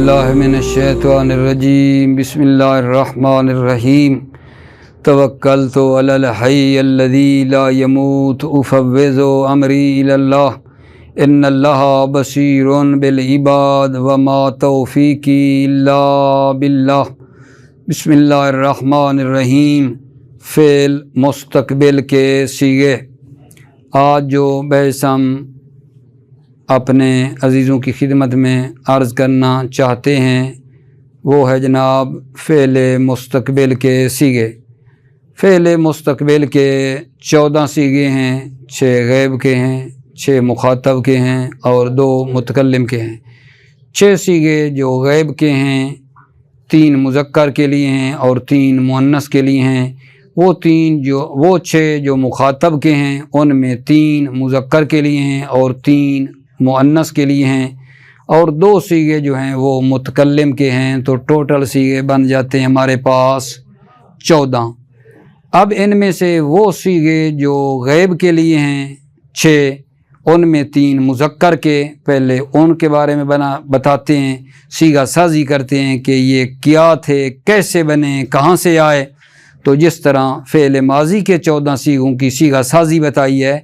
باللہ من الشیطان الرجیم بسم اللہ الرحمن الرحیم توکلت علی الحی الذی لا یموت افوض امری الی اللہ ان اللہ بصیر بالعباد وما توفیقی الا باللہ۔ بسم اللہ الرحمن الرحیم۔ فعل مستقبل کے صیغے۔ آج جو بحث ہم اپنے عزیزوں کی خدمت میں عرض کرنا چاہتے ہیں وہ ہے جناب فعل مستقبل کے صیغے۔ فعل مستقبل کے 14 صیغے ہیں، 6 غیب کے ہیں، 6 مخاطب کے ہیں اور 2 متکلم کے ہیں۔ 6 صیغے جو غیب کے ہیں 3 مذکر کے لیے ہیں اور 3 مؤنث کے لیے ہیں۔ وہ 6 جو مخاطب کے ہیں ان میں 3 مذکر کے لیے ہیں اور 3 مؤنث کے لیے ہیں، اور 2 صیغے جو ہیں وہ متکلم کے ہیں، تو ٹوٹل صیغے بن جاتے ہیں ہمارے پاس 14۔ اب ان میں سے وہ صیغے جو غیب کے لیے ہیں 6، ان میں 3 مذکر کے، پہلے ان کے بارے میں بتاتے ہیں، صیغہ سازی کرتے ہیں کہ یہ کیا تھے، کیسے بنے، کہاں سے آئے۔ تو جس طرح فعل ماضی کے 14 صیغوں کی صیغہ سازی بتائی ہے،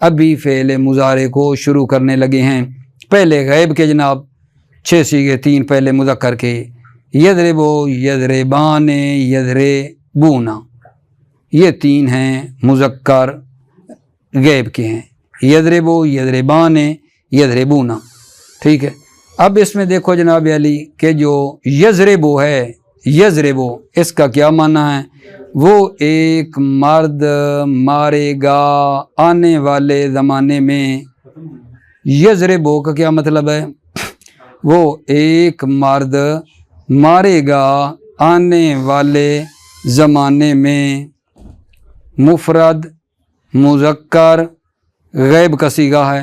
ابھی فعل مضارع کو شروع کرنے لگے ہیں۔ پہلے غیب کے جناب 6 صیغے، 3 پہلے مذکر کے، یضربو، یضربان، یضربون، یہ 3 ہیں مذکر غیب کے ہیں، یضربو، یضربان، یضربون، ٹھیک ہے۔ اب اس میں دیکھو جناب علی کہ جو یضربو ہے، یضربو اس کا کیا معنی ہے؟ وہ ایک مرد مارے گا آنے والے زمانے میں۔ یضربو کا کیا مطلب ہے؟ وہ ایک مرد مارے گا آنے والے زمانے میں۔ مفرد مذکر غیب کا صیغہ ہے۔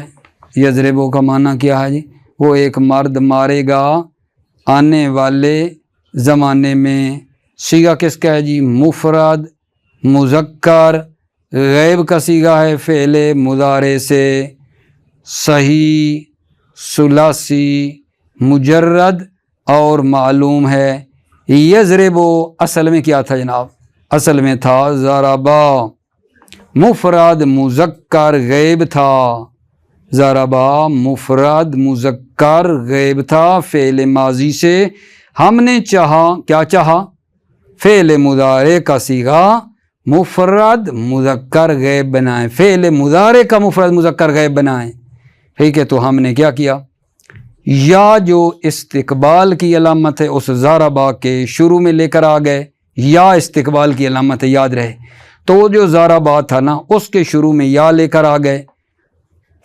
یضربو کا معنی کیا ہے جی؟ وہ ایک مرد مارے گا آنے والے زمانے میں۔ صیغہ کس کا ہے جی؟ مفرد مذکر غیب کا صیغہ ہے فعل مضارع سے، صحیح، ثلاثی، مجرد اور معلوم ہے۔ یضربو اصل میں کیا تھا جناب؟ اصل میں تھا ضربا، مفرد مذکر غیب تھا، ضربا مفرد مذکر غیب تھا۔ فعل ماضی سے ہم نے چاہا، کیا چاہا؟ فعل مضارع کا صیغہ مفرد مذکر غیب بنائیں، فعل مضارع کا مفرد مذکر غیب بنائیں، ٹھیک ہے۔ تو ہم نے کیا کیا؟ یا جو استقبال کی علامت ہے اس ضربا کے شروع میں لے کر آ گئے، یا استقبال کی علامت ہے، یاد رہے۔ تو وہ جو ضربا تھا نا اس کے شروع میں یا لے کر آ گئے۔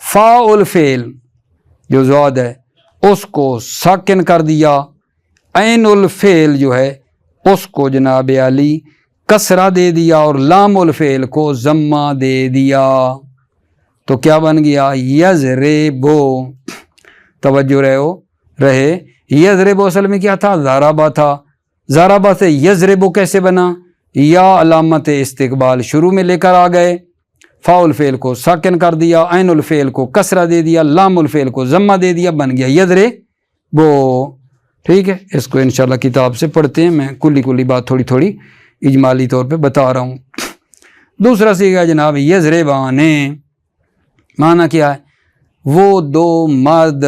فاعل فعل جو زاد ہے اس کو ساکن کر دیا، عین الفعل جو ہے اس کو جناب علی کسرہ دے دیا اور لام الفعل کو ضمہ دے دیا، تو کیا بن گیا؟ یضربو۔ توجہ رہے، یضربو اصل میں کیا تھا؟ ضربا تھا۔ ضربا سے یضربو کیسے بنا؟ یا علامت استقبال شروع میں لے کر آ گئے، فاعل فعل کو ساکن کر دیا، عین الفعل کو کسرہ دے دیا، لام الفعل کو ضمہ دے دیا، بن گیا یضربو، ٹھیک ہے۔ اس کو انشاءاللہ کتاب سے پڑھتے ہیں، میں کلی بات تھوڑی اجمالی طور پہ بتا رہا ہوں۔ دوسرا صیغہ جناب یضربان، معنی کیا ہے؟ وہ 2 مرد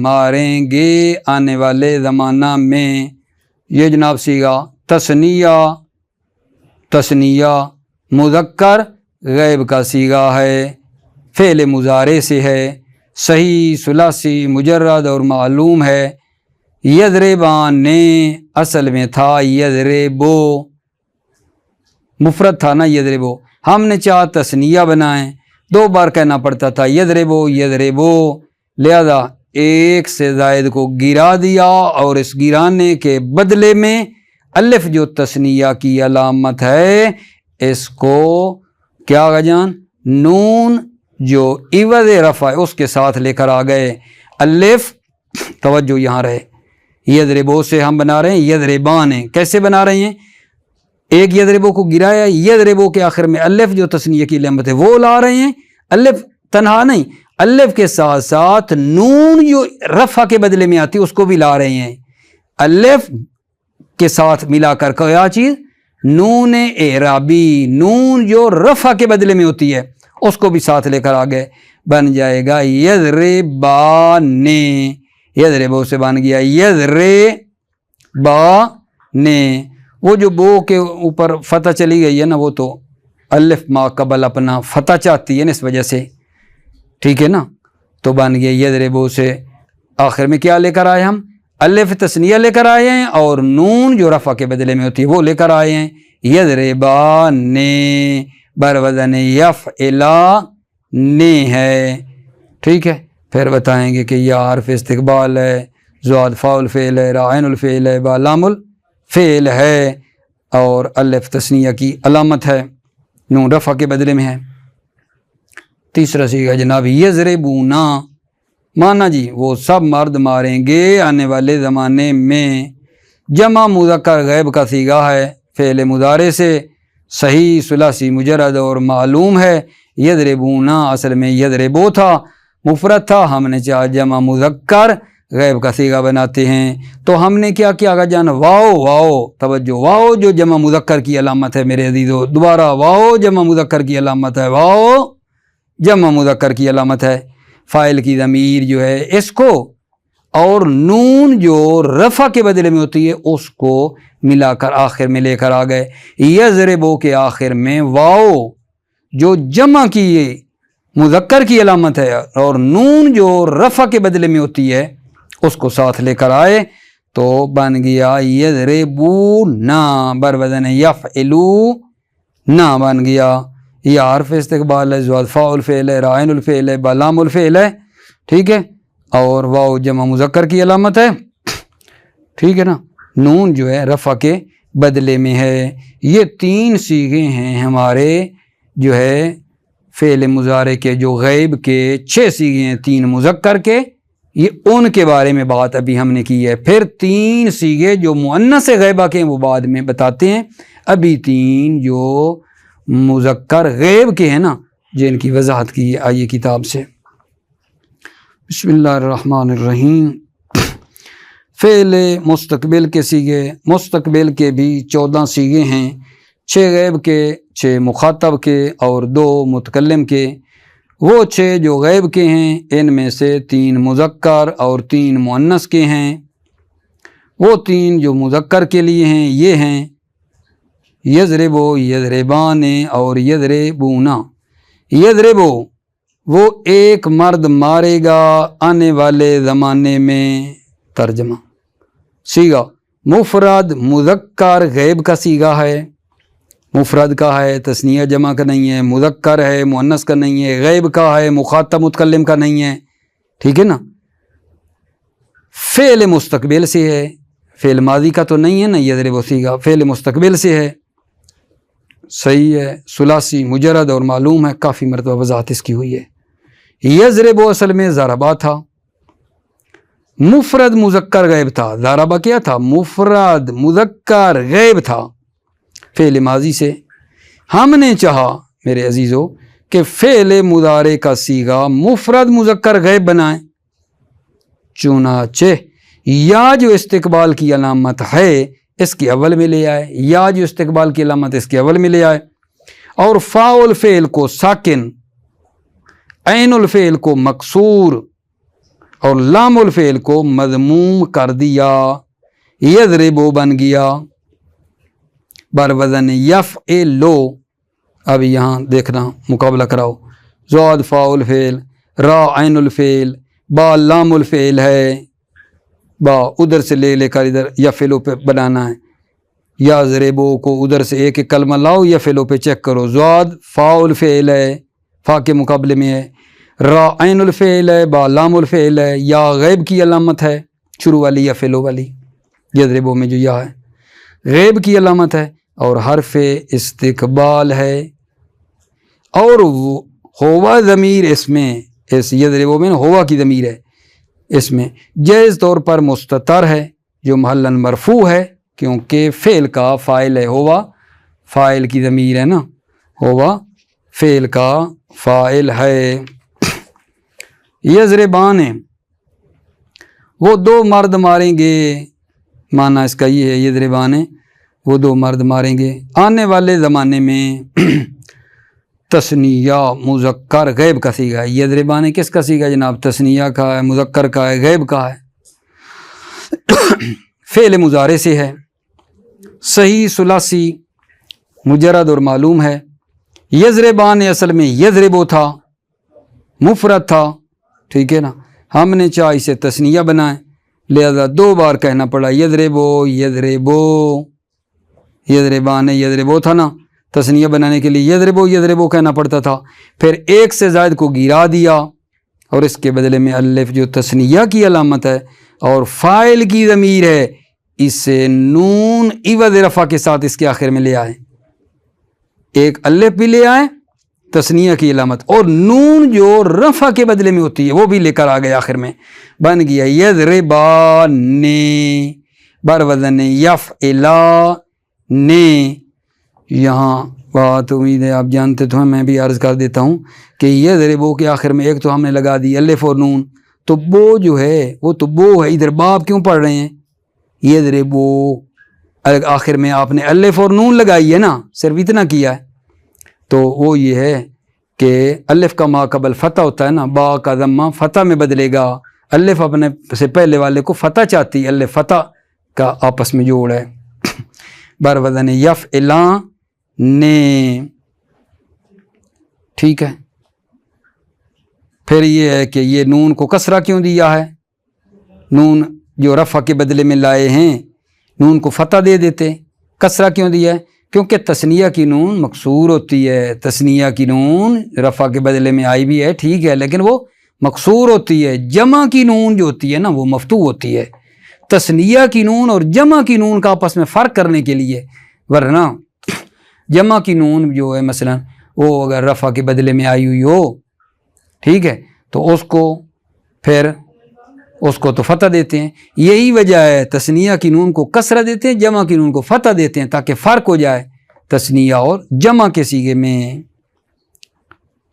ماریں گے آنے والے زمانہ میں۔ یہ جناب صیغہ تثنیہ مذکر غیب کا صیغہ ہے، فعل مضارع سے ہے، صحیح، ثلاثی، مجرد اور معلوم ہے۔ یضربان نے اصل میں تھا یضربو، مفرد تھا نا یضربو، ہم نے چاہا تثنیہ بنائیں، 2 بار کہنا پڑتا تھا یضربو یضربو، لہذا ایک سے زائد کو گرا دیا اور اس گرانے کے بدلے میں الف جو تثنیہ کی علامت ہے اس کو کیا گجان؟ نون جو عوض رفع ہے اس کے ساتھ لے کر آ گئے، الف، توجہ یہاں رہے۔ یضربو سے ہم بنا رہے ہیں یضربان، کیسے بنا رہے ہیں؟ ایک یضربو کو گرایا، یضربو کے آخر میں الف جو تثنیہ کی علامت ہے وہ لا رہے ہیں، الف تنہا نہیں، الف کے ساتھ ساتھ نون جو رفع کے بدلے میں آتی اس کو بھی لا رہے ہیں، الف کے ساتھ ملا کر کیا چیز؟ نون اعرابی، نون جو رفع کے بدلے میں ہوتی ہے اس کو بھی ساتھ لے کر آ گئے، بن جائے گا یضربان، یضربو سے بن گیا یضربان۔ وہ جو بو کے اوپر فتح چلی گئی ہے نا، وہ تو الف ما قبل اپنا فتح چاہتی ہے نا، اس وجہ سے، ٹھیک ہے نا، تو بن گیا یضربو سے آخر میں کیا لے کر آئے ہم؟ الف تثنیہ لے کر آئے ہیں، اور نون جو رفع کے بدلے میں ہوتی ہے وہ لے کر آئے ہیں، یضربان بر وزن یفعلان ہے، ٹھیک ہے۔ پھر بتائیں گے کہ یا حرف استقبال ہے، زواد فاء الفعل ہے، را عین الفعل ہے، با لام الفعل ہے، اور الف تثنیہ کی علامت ہے، نون رفع کے بدلے میں ہے۔ تیسرا صیغہ جناب یضربونا، مانا جی وہ سب مرد ماریں گے آنے والے زمانے میں، جمع مذکر غیب کا صیغہ ہے، فعل مضارع سے صحیح ثلاثی مجرد اور معلوم ہے۔ یضربونا اصل میں یضربو تھا، مفرد تھا، ہم نے چاہا جمع مذکر غیب کا صیغہ بناتے ہیں، تو ہم نے کیا کیا آگا جان؟ واو توجہ، واو جو جمع مذکر کی علامت ہے میرے عزیزو، دوبارہ واو جمع مذکر کی علامت ہے، واو جمع مذکر کی علامت ہے، فاعل کی ضمیر جو ہے اس کو، اور نون جو رفع کے بدلے میں ہوتی ہے اس کو ملا کر آخر میں لے کر آ گئے۔ یضربو کے آخر میں واو جو جمع کی مذکر کی علامت ہے اور نون جو رفع کے بدلے میں ہوتی ہے اس کو ساتھ لے کر آئے، تو بن گیا یضربونا بر وزن یفعلونا بن گیا۔ یہ حرف استقبال ہے، زواد فاء الفعل ہے، را عین الفعل ہے، با لام الفعل ہے، ٹھیک ہے، اور واو جمع مذکر کی علامت ہے، ٹھیک ہے نا، نون جو ہے رفع کے بدلے میں ہے۔ یہ تین صیغے ہیں ہمارے جو ہے فعل مضارع کے، جو غیب کے 6 صیغے ہیں، 3 مذکر کے، یہ ان کے بارے میں بات ابھی ہم نے کی ہے۔ پھر 3 صیغے جو مؤنث غیبہ کے ہیں وہ بعد میں بتاتے ہیں، ابھی 3 جو مذکر غیب کے ہیں نا جن کی وضاحت کی ہے، آئیے کتاب سے۔ بسم اللہ الرحمن الرحیم۔ فعل مستقبل کے صیغے، مستقبل کے بھی 14 صیغے ہیں، 6 غیب کے، 6 مخاطب کے اور 2 متکلم کے۔ وہ 6 جو غیب کے ہیں ان میں سے 3 مذکر اور 3 مؤنث کے ہیں۔ وہ 3 جو مذکر کے لیے ہیں یہ ہیں یضربو، یضربان اور یضربونا۔ یضربو وہ ایک مرد مارے گا آنے والے زمانے میں، ترجمہ صیغہ مفرد مذکر غیب کا صیغہ ہے، مفرد کا ہے، تثنیہ جمع کا نہیں ہے، مذکر ہے، مؤنث کا نہیں ہے، غیب کا ہے، مخاطب متکلم کا نہیں ہے، ٹھیک ہے نا۔ فعل مستقبل سے ہے، فعل ماضی کا تو نہیں ہے نا یضربو صیغہ، فعل مستقبل سے ہے، صحیح ہے، ثلاثی مجرد اور معلوم ہے، کافی مرتبہ وضاحت اس کی ہوئی ہے۔ یضربو اصل میں ضربہ تھا، مفرد مذکر غیب تھا، ضربہ کیا تھا؟ مفرد مذکر غیب تھا، فعل ماضی سے۔ ہم نے چاہا میرے عزیزو کہ فعل مضارع کا صیغہ مفرد مذکر غیب بنائیں، چنانچہ یا جو استقبال کی علامت ہے اس کے اول میں لے آئے، یا جو استقبال کی علامت اس کے اول میں لے آئے، اور فاء الفعل کو ساکن، عین الفعل کو مکسور اور لام الفعل کو مضموم کر دیا، یضربو بن گیا بر وزن یفعلو۔ اب یہاں دیکھنا مقابلہ کراؤ، زواد فاء الفعل، را عین الفعل، با لام الفعل ہے، با ادھر سے لے کر ادھر یفعلو پہ بنانا ہے، یضربو کو ادھر سے ایک ایک کلمہ لاؤ، یفعلو پہ چیک کرو، زواد فاء الفعل ہے، فا کے مقابلے میں ہے، را عین الفعل ہے، با لام الفعل ہے، یا غیب کی علامت ہے شروع والی یفعلو والی، یضربو میں جو یا ہے غیب کی علامت ہے، اور حرف استقبال ہے، اور ہوا ضمیر اس میں، اس یضربو میں ہوا کی ضمیر ہے، اس میں جائز طور پر مستتر ہے جو محلاً مرفوع ہے کیونکہ فعل کا فاعل ہے، ہوا فاعل کی ضمیر ہے نا، ہوا فعل کا فاعل ہے۔ یضربان وہ 2 مرد ماریں گے، معنی اس کا یہ ہے یضربان وہ دو مرد ماریں گے۔ آنے والے زمانے میں تثنیہ مذکر غیب کا صیغہ ہے۔ یضربان کس کا صیغہ جناب؟ تثنیہ کا ہے، مذکر کا ہے، غیب کا ہے، فعل مضارع سے ہے، صحیح ثلاثی مجرد اور معلوم ہے۔ یضربان اصل میں یضربو تھا، مفرد تھا، ٹھیک ہے نا، ہم نے چاہا اسے تثنیہ بنائیں، لہذا دو بار کہنا پڑا یضربو یضربو، یضربان یضربو تھا نا، تثنیہ بنانے کے لیے یضربو یضربو کہنا پڑتا تھا، پھر ایک سے زائد کو گرا دیا اور اس کے بدلے میں الف جو تثنیہ کی علامت ہے اور فاعل کی ضمیر ہے اسے نون عوض رفع کے ساتھ اس کے آخر میں لے آئے، ایک الف بھی لے آئے تثنیہ کی علامت، اور نون جو رفع کے بدلے میں ہوتی ہے وہ بھی لے کر آ گئے، آخر میں بن گیا یضربان بر وزن یفعلان۔ یہاں بات امید ہے آپ جانتے تو ہیں، میں بھی عرض کر دیتا ہوں کہ یضربو کے آخر میں ایک تو ہم نے لگا دی الف اور نون، تو بو جو ہے وہ تو بو ہے، ادھر باب کیوں پڑھ رہے ہیں؟ یضربو آخر میں آپ نے الف اور نون لگائی ہے نا، صرف اتنا کیا ہے، تو وہ یہ ہے کہ الف کا ما قبل فتح ہوتا ہے نا، با کا ضمہ فتح میں بدلے گا، الف اپنے سے پہلے والے کو فتح چاہتی ہے، الف فتح کا آپس میں جوڑ ہے، بر وزن یفعلان نے، ٹھیک ہے۔ پھر یہ ہے کہ یہ نون کو کسرہ کیوں دیا ہے؟ نون جو رفع کے بدلے میں لائے ہیں نون کو فتح دے دیتے، کسرہ کیوں دیا ہے؟ کیونکہ تثنیہ کی نون مکسور ہوتی ہے، تثنیہ کی نون رفع کے بدلے میں آئی بھی ہے ٹھیک ہے، لیکن وہ مکسور ہوتی ہے، جمع کی نون جو ہوتی ہے نا وہ مفتوح ہوتی ہے، تثنیہ کی نون اور جمع کی نون کا آپس میں فرق کرنے کے لیے، ورنہ جمع کی نون جو ہے مثلا وہ اگر رفع کے بدلے میں آئی ہوئی ہو ٹھیک ہے تو اس کو تو فتح دیتے ہیں، یہی وجہ ہے تثنیہ کی نون کو کسرہ دیتے ہیں، جمع کی نون کو فتح دیتے ہیں تاکہ فرق ہو جائے تثنیہ اور جمع کے صیغے میں۔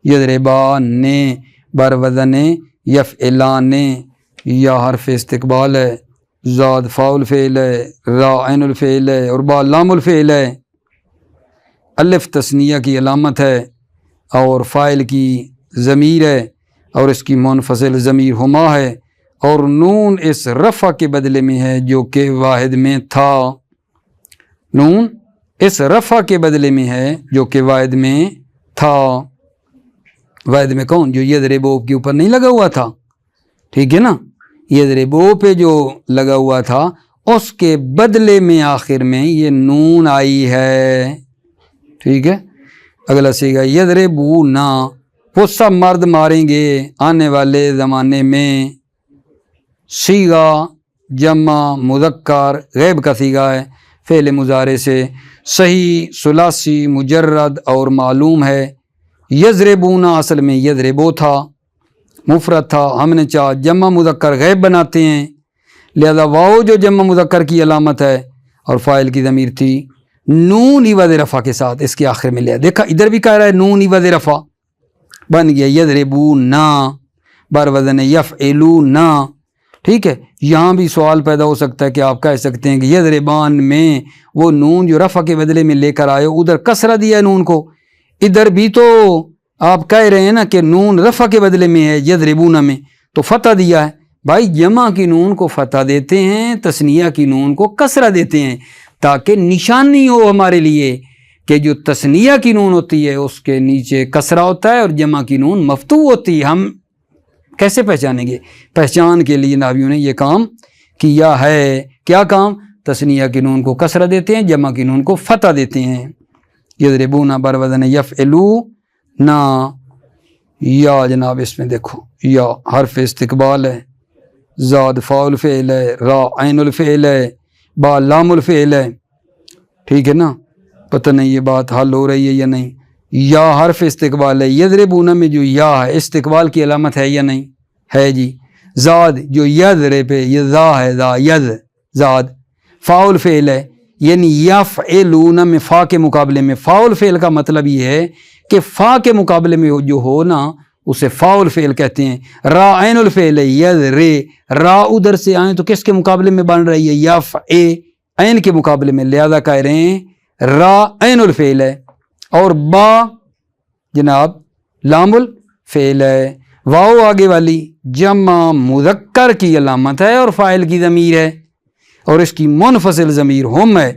یضربان بر وزن یفعلان، یا حرف استقبال ہے، زاد فاعل فعل ہے، را عین الفعل ہے اور با لام الفعل ہے، الف تثنیہ کی علامت ہے اور فاعل کی ضمیر ہے اور اس کی منفصل ضمیر ہما ہے، اور نون اس رفع کے بدلے میں ہے جو کہ واحد میں تھا، نون اس رفع کے بدلے میں ہے جو کہ واحد میں تھا، واحد میں کون؟ جو یضربو کے اوپر نہیں لگا ہوا تھا، ٹھیک ہے نا، یضربو پہ جو لگا ہوا تھا اس کے بدلے میں آخر میں یہ نون آئی ہے، ٹھیک ہے۔ اگلا صیغہ یضربون، وہ سب مرد ماریں گے آنے والے زمانے میں، صیغہ جمع مذکر غیب کا صیغہ ہے، فعل مضارع سے، صحیح ثلاثی مجرد اور معلوم ہے۔ یضربون اصل میں یضربو تھا، مفرد تھا، ہم نے چاہا جمع مذکر غیب بناتے ہیں، لہذا واؤ جو جمع مذکر کی علامت ہے اور فاعل کی ضمیر تھی نون عوض رفع کے ساتھ اس کے آخر میں لیا، دیکھا ادھر بھی کہہ رہا ہے نون عوض رفع، بن گیا یضربون بر وزن یفعلون، ٹھیک ہے۔ یہاں بھی سوال پیدا ہو سکتا ہے کہ آپ کہہ سکتے ہیں کہ یضربان میں وہ نون جو رفع کے بدلے میں لے کر آئے ادھر کسرہ دیا ہے نون کو، ادھر بھی تو آپ کہہ رہے ہیں نا کہ نون رفع کے بدلے میں ہے یضربون میں تو فتح دیا ہے، بھائی جمع کی نون کو فتح دیتے ہیں، تثنیہ کی نون کو کسرہ دیتے ہیں تاکہ نشانی ہو ہمارے لیے کہ جو تثنیہ کی نون ہوتی ہے اس کے نیچے کسرہ ہوتا ہے اور جمع کی نون مفتوح ہوتی ہے، ہم کیسے پہچانیں گے؟ پہچان کے لیے نحویوں نے یہ کام کیا ہے، کیا کام؟ تثنیہ کی نون کو کسرہ دیتے ہیں، جمع کی نون کو فتح دیتے ہیں۔ یضربون بر وزن یفعلون، یا جناب اس میں دیکھو یا حرف استقبال ہے، زاد فاعل فعل ہے، را عین الفعل ہے، با لام الفعل ہے، ٹھیک ہے نا، پتہ نہیں یہ بات حل ہو رہی ہے یا نہیں۔ یا حرف استقبال ہے، یضربون میں جو یا ہے استقبال کی علامت ہے یا نہیں ہے جی، زاد جو یضر پہ یہ زا ہے، زا یض زاد فاعل فعل ہے، یعنی یفعلون میں فا کے مقابلے میں، فاعل فعل کا مطلب یہ ہے کہ فا کے مقابلے میں جو ہو نا اسے فاول فعل کہتے ہیں۔ را عین الفعل ہے یذرے، را ادھر سے آئیں تو کس کے مقابلے میں بن رہی ہے؟ یفعے، عین کے مقابلے میں، لہذا کہہ رہے ہیں را عین الفعل ہے، اور با جناب لام الفعل ہے۔ واو آگے والی جمع مذکر کی علامت ہے اور فاعل کی ضمیر ہے، اور اس کی منفصل ضمیر ہم ہے۔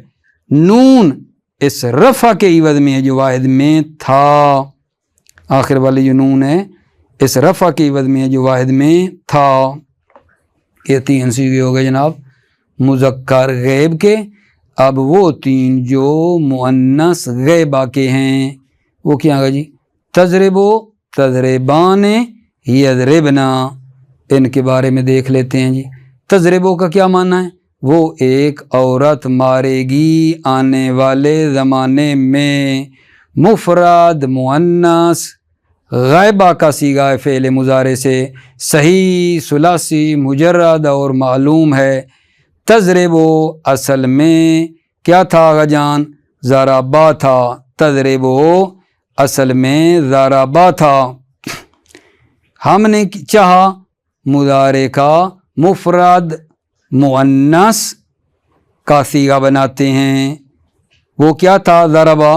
نون اس رفع کے عوض میں ہے جو واحد میں تھا، آخر والی جو نون ہے اس رفع کے عوض میں ہے جو واحد میں تھا۔ یہ 3 صیغے ہو گئے جناب مذکر غیب کے۔ اب وہ 3 جو مؤنث غیبہ کے ہیں وہ کیا ہے جی؟ تضربو، تضربان، یضربنا، ان کے بارے میں دیکھ لیتے ہیں جی۔ تضربو کا کیا معنی ہے؟ وہ ایک عورت مارے گی آنے والے زمانے میں۔ مفرد مؤنث غائبہ کا صیغہ ہے فعل مضارع سے، صحیح ثلاثی مجرد اور معلوم ہے۔ تضربو اصل میں کیا تھا آغا جان؟ ضربا تھا۔ تضربو اصل میں ضربا تھا۔ ہم نے چاہا مضارع کا مفرد مؤنث کا صیغہ بناتے ہیں، وہ کیا تھا؟ ضربا،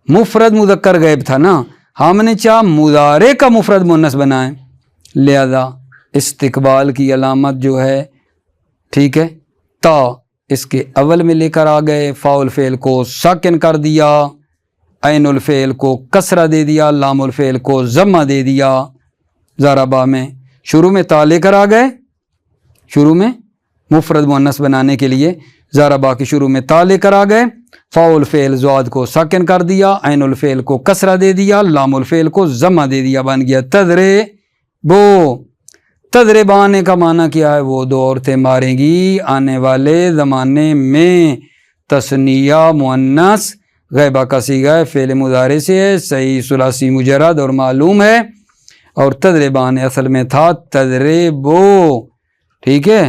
مفرد مذکر غیب تھا نا، ہم نے چاہا مضارع کا مفرد مؤنث بنائیں، لہذا استقبال کی علامت جو ہے ٹھیک ہے تا اس کے اول میں لے کر آ گئے، فاء الفعل کو ساکن کر دیا، عین الفعل کو کسرہ دے دیا، لام الفعل کو ضمہ دے دیا۔ ضربا میں شروع میں تا لے کر آ گئے، شروع میں مفرد مؤنث بنانے کے لیے ضربا کے شروع میں تا لے کر آ گئے، فاء الفعل زواد کو ساکن کر دیا، عین الفعل کو کسرہ دے دیا، لام الفعل کو ضمہ دے دیا، بن گیا تضربو۔ تضربانے کا معنی کیا ہے؟ وہ 2 عورتیں ماریں گی آنے والے زمانے میں۔ تثنیہ مؤنث غیبہ کا صیغہ ہے، فعل مضارع سے ہے، صحیح ثلاثی مجرد اور معلوم ہے، اور تضربان اصل میں تھا تضربو، ٹھیک ہے،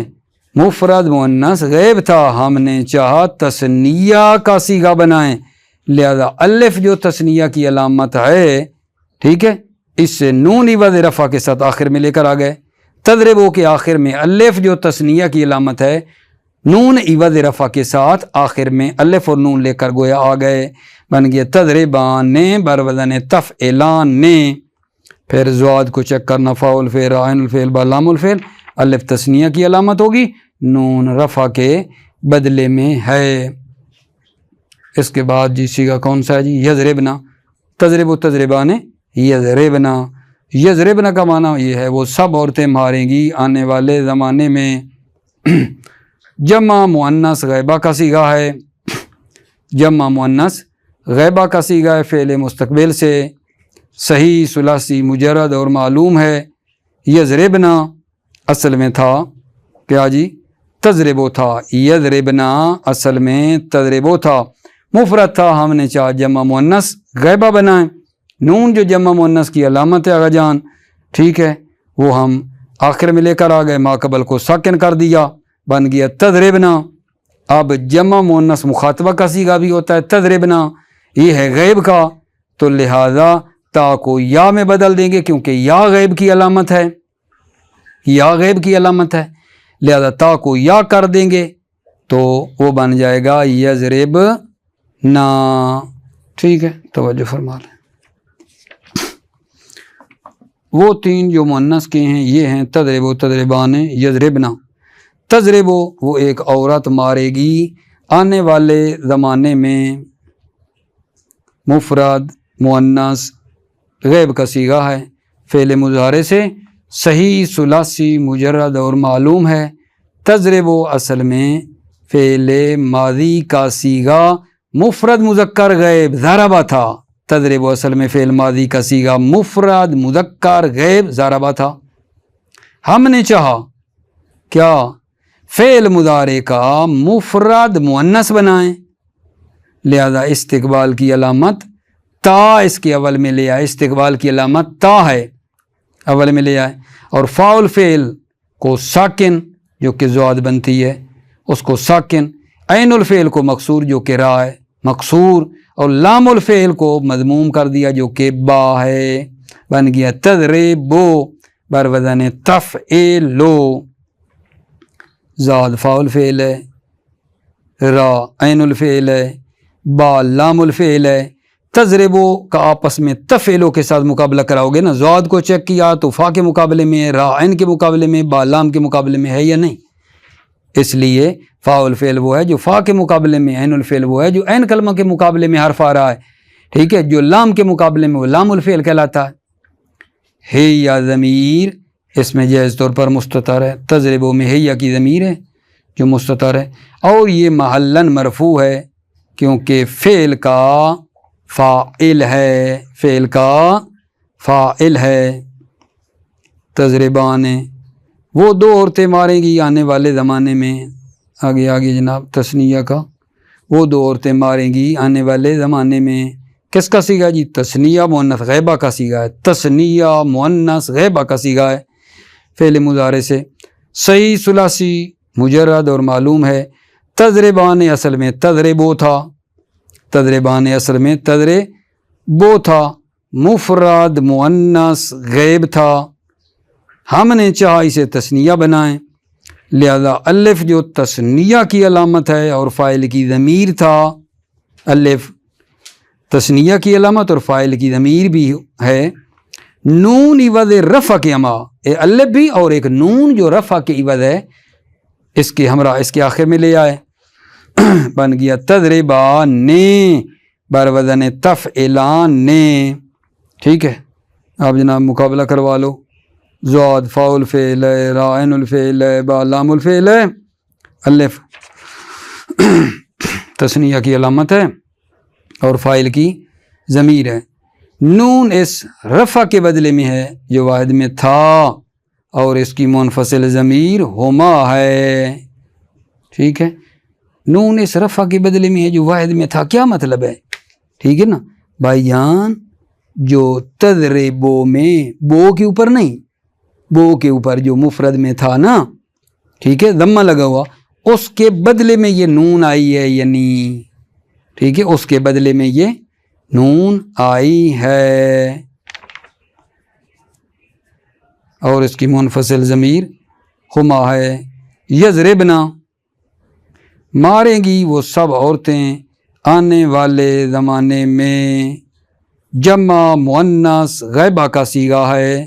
مفرد مؤنث غیب تھا، ہم نے چاہا تثنیہ کا صیغہ بنائیں، لہذا الف جو تثنیہ کی علامت ہے ٹھیک ہے اس سے نون عوض رفع کے ساتھ آخر میں لے کر آ گئے۔ تضربو کے آخر میں الف جو تثنیہ کی علامت ہے نون عوض رفع کے ساتھ آخر میں الف اور نون لے کر گویا آ گئے، بن گیا تضربان بر وزن تفعلان۔ پھر زواد کو چیک کرنا، فاء الفعل عین الفعل با لام الفعل، الف تثنیہ کی علامت ہوگی، نون رفع کے بدلے میں ہے۔ اس کے بعد جی صیغہ کون سا ہے جی؟ یضربنا۔ تضرب و تضربان یضربنا، یضربنا کا معنی یہ ہے وہ سب عورتیں ماریں گی آنے والے زمانے میں۔ جمع مؤنث غیبہ کا صیغہ ہے، جمع مؤنث غیبہ کا صیغہ ہے، فعل مستقبل سے، صحیح ثلاثی مجرد اور معلوم ہے۔ یضربنا اصل میں تھا کیا جی؟ تضربو تھا، یضربنا اصل میں تضربو تھا، مفرد تھا، ہم نے چاہا جمع مؤنث غیبہ بنائیں، نون جو جمع مؤنث کی علامت ہے آغا جان ٹھیک ہے وہ ہم آخر میں لے کر آ گئے، ما قبل کو ساکن کر دیا، بن گیا تضربنا۔ اب جمع مؤنث مخاطبہ کا صیغہ بھی ہوتا ہے تضربنا، یہ ہے غیب کا، تو لہذا تا کو یا میں بدل دیں گے کیونکہ یا غیب کی علامت ہے، یا غیب کی علامت ہے، لہذا تا کو یا کر دیں گے تو وہ بن جائے گا یضربنا، ٹھیک ہے، توجہ فرما لیں۔ وہ 3 جو مؤنث کے ہیں یہ ہیں تضرب و تضربان یضربنا۔ تضربو وہ ایک عورت مارے گی آنے والے زمانے میں، مفرد مؤنث غیب کا صیغہ ہے، فعل مضارع سے، صحیح ثلاثی مجرد اور معلوم ہے۔ تضربو اصل میں فعل ماضی کا صیغہ مفرد مذکر غیب ضربہ تھا، تضرب اصل میں فعل ماضی کا صیغہ مفرد مذکر غیب ضربہ تھا، ہم نے چاہا کیا فعل مضارع کا مفرد مؤنث بنائیں، لہذا استقبال کی علامت تا اس کے اول میں لے آئے، استقبال کی علامت تا ہے اول میں لے آئے، اور فاء الفعل کو ساکن جو کہ زواد بنتی ہے اس کو ساکن، عین الفعل کو مکسور جو کہ را ہے مکسور، اور لام الفعل کو مضموم کر دیا جو کہ با ہے، بن گیا تضربو بر وزن تفعلو، زاد فاء الفعل ہے، را عین الفعل ہے، با لام الفعل ہے۔ تضربو کا آپس میں تفعلو کے ساتھ مقابلہ کراؤ گے نا، زاد کو چیک کیا تو فا کے مقابلے میں، را عین کے مقابلے میں، با لام کے مقابلے میں ہے یا نہیں، اس لیے فاء الفعل وہ ہے جو فا کے مقابلے میں، عین الفعل وہ ہے جو عین کلمہ کے مقابلے میں حرف آ رہا ہے، ٹھیک ہے، جو لام کے مقابلے میں وہ لام الفعل کہلاتا ہے یا ضمیر اس میں جائز طور پر مستتر ہے، تضربو میں یا کی ضمیر ہے جو مستتر ہے، اور یہ محلاً مرفوع ہے کیونکہ فعل کا فاعل ہے، فعل کا فاعل ہے۔ تضربان وہ دو عورتیں ماریں گی آنے والے زمانے میں، آگے جناب تثنیہ کا، وہ دو عورتیں ماریں گی آنے والے زمانے میں، کس کا صیغہ جی؟ تثنیہ مؤنث غیبہ کا صیغہ ہے، تثنیہ مؤنث غیبہ کا صیغہ ہے فعل مضارع سے، صحیح ثلاثی مجرد اور معلوم ہے۔ تضربان اصل میں تضربو تھا، تضربان اصل میں تضربو تھا، مفرد مؤنث غیب تھا، ہم نے چاہا اسے تثنیہ بنائیں، لہذا الف جو تثنیہ کی علامت ہے اور فاعل کی ضمیر تھا، الف تثنیہ کی علامت اور فاعل کی ضمیر بھی ہے، نون عوض رفع کے اما، الف بھی اور ایک نون جو رفع کے عوض ہے اس کے ہمراہ اس کے آخر میں لے آئے، بن گیا تضربان بر وزن تفعلان، ٹھیک ہے۔ آپ جناب مقابلہ کروا لو، زاد فاء الفعل ہے، را عین الفعل ہے، با لام الفعل ہے، الف تثنیہ کی علامت ہے اور فاعل کی ضمیر ہے، نون اس رفع کے بدلے میں ہے جو واحد میں تھا اور اس کی منفصل ضمیر ہما ہے، ٹھیک ہے، نون اس رفع کے بدلے میں ہے جو واحد میں تھا، کیا مطلب ہے؟ ٹھیک ہے نا بھائی جان، جو تضربو میں بو کے اوپر نہیں، بو کے اوپر جو مفرد میں تھا نا، ٹھیک ہے، ضمہ لگا ہوا، اس کے بدلے میں یہ نون آئی ہے یعنی، ٹھیک ہے، اس کے بدلے میں یہ نون آئی ہے اور اس کی منفصل ضمیر ہما ہے۔ یضربنا ماریں گی وہ سب عورتیں آنے والے زمانے میں، جمع مؤنث غیبہ کا صیغہ ہے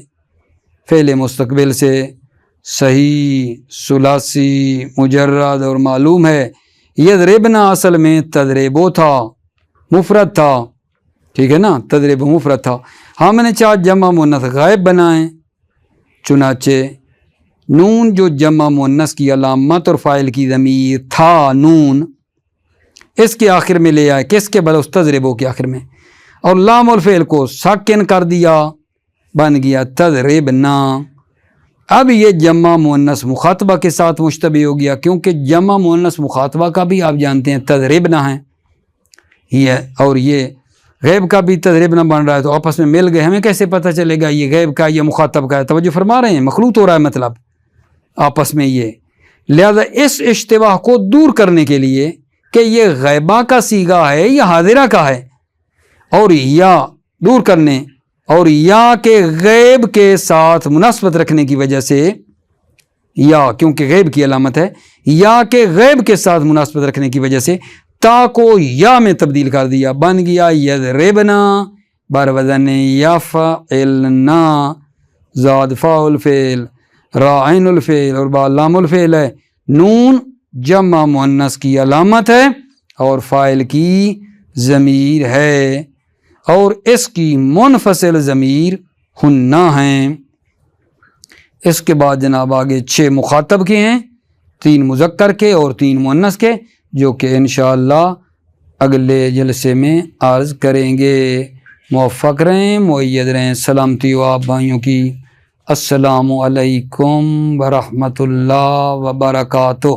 فعل مستقبل سے، صحیح ثلاثی مجرد اور معلوم ہے۔ یضربنا اصل میں تضربو تھا، مفرد تھا، ٹھیک ہے نا، تضربو مفرد تھا، ہم نے چاہ جمع مؤنث غائب بنائیں، چنانچہ نون جو جمع مؤنث کی علامت اور فاعل کی ضمیر تھا نون، اس کے آخر میں لے آئے، کس کے بلوس تضربو کے آخر میں، اور لام الفعل کو ساکن کر دیا، بن گیا تضربنا۔ اب یہ جمع مؤنث مخاطبہ کے ساتھ مشتبہ ہو گیا کیونکہ جمع مؤنث مخاطبہ کا بھی آپ جانتے ہیں تضربنا ہے، یہ اور یہ غیب کا بھی تضربنا بن رہا ہے، تو آپس میں مل گئے، ہمیں کیسے پتہ چلے گا یہ غیب کا یا مخاطب کا ہے؟ توجہ فرما رہے ہیں، مخلوط ہو رہا ہے مطلب آپس میں یہ، لہذا اس اشتباہ کو دور کرنے کے لیے کہ یہ غیبہ کا صیغہ ہے یا حاضرہ کا ہے، اور یا دور کرنے اور یا کے غیب کے ساتھ مناسبت رکھنے کی وجہ سے، یا کیونکہ غیب کی علامت ہے، یا کے غیب کے ساتھ مناسبت رکھنے کی وجہ سے تا کو یا میں تبدیل کر دیا، بن گیا یضربنا بر وزن یفعلنا، زاد فاء الفعل، را عین الفعل اور با لام الفعل ہے، نون جمع مؤنث کی علامت ہے اور فاعل کی ضمیر ہے اور اس کی منفصل ضمیر ہنہ ہیں۔ اس کے بعد جناب آگے 6 مخاطب کے ہیں، 3 مذکر کے اور 3 مؤنث کے، جو کہ انشاءاللہ اگلے جلسے میں عرض کریں گے۔ موفق رہیں، مؤید رہیں، سلامتی ہو آپ بھائیوں کی۔ السلام علیکم ورحمۃ اللہ وبرکاتہ۔